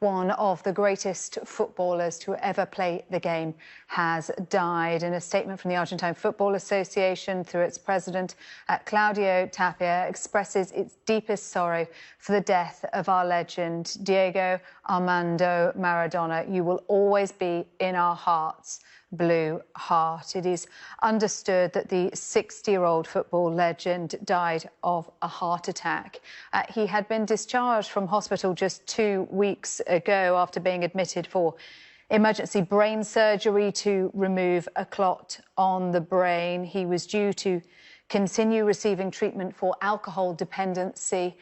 one of the greatest footballers to ever play the game, has died. In a statement from the Argentine Football Association through its president, Claudio Tapia expresses its deepest sorrow for the death of our legend, Diego Armando Maradona. You will always be in our hearts, Blue Heart. It is understood that the 60-year-old football legend died of a heart attack. He had been discharged from hospital just 2 weeks ago after being admitted for emergency brain surgery to remove a clot on the brain. He was due to continue receiving treatment for alcohol dependency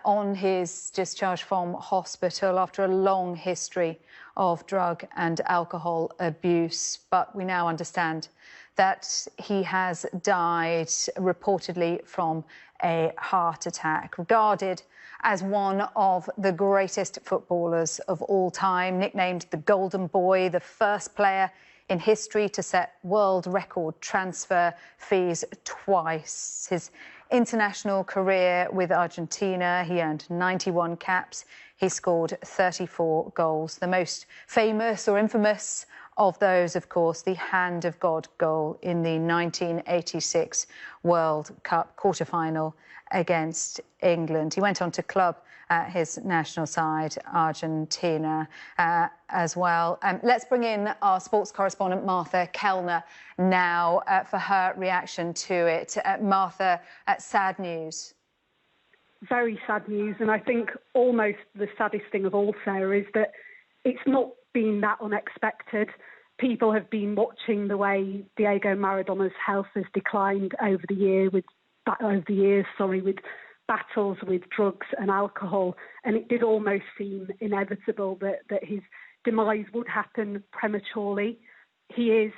on his discharge from hospital after a long history of drug and alcohol abuse. But we now understand that he has died reportedly from a heart attack. Regarded as one of the greatest footballers of all time, nicknamed the Golden Boy, the first player in history to set world record transfer fees twice. His international career with Argentina, he earned 91 caps. He scored 34 goals. The most famous or infamous of those, of course, the Hand of God goal in the 1986 World Cup quarter-final against England. He went on to club his national side, Argentina, as well. Let's bring in our sports correspondent, Martha Kellner, now for her reaction to it. Martha, sad news. Very sad news, and I think almost the saddest thing of all, Sarah, is that it's not been that unexpected. People have been watching the way Diego Maradona's health has declined over the years with battles with drugs and alcohol, and it did almost seem inevitable that his demise would happen prematurely. He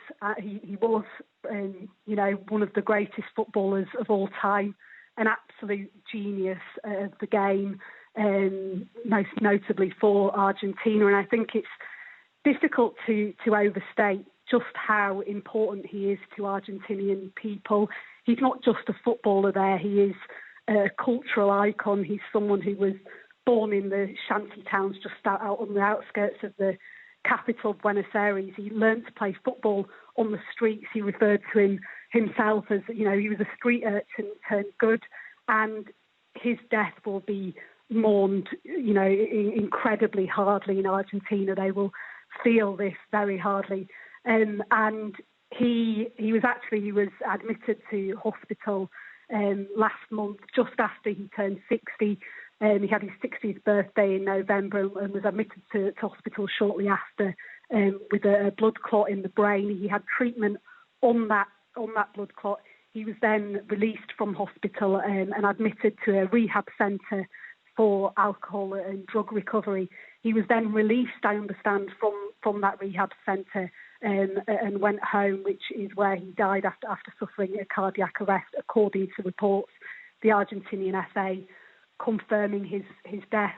was, one of the greatest footballers of all time, an absolute genius of the game, most notably for Argentina. And I think it's difficult to overstate just how important he is to Argentinian people. He's not just a footballer there, he is a cultural icon. He's someone who was born in the shanty towns just out on the outskirts of the capital, Buenos Aires. He learned to play football on the streets. He referred to himself as, he was a street urchin turned good, and his death will be mourned, incredibly hardly in Argentina. They will feel this very hardly. And he was admitted to hospital last month, just after he turned 60. He had his 60th birthday in November and was admitted to hospital shortly after with a blood clot in the brain. He had treatment on that blood clot. He was then released from hospital and admitted to a rehab centre for alcohol and drug recovery. He was then released, I understand, from that rehab centre and went home, which is where he died after suffering a cardiac arrest, according to reports. The Argentinian FA confirming his death.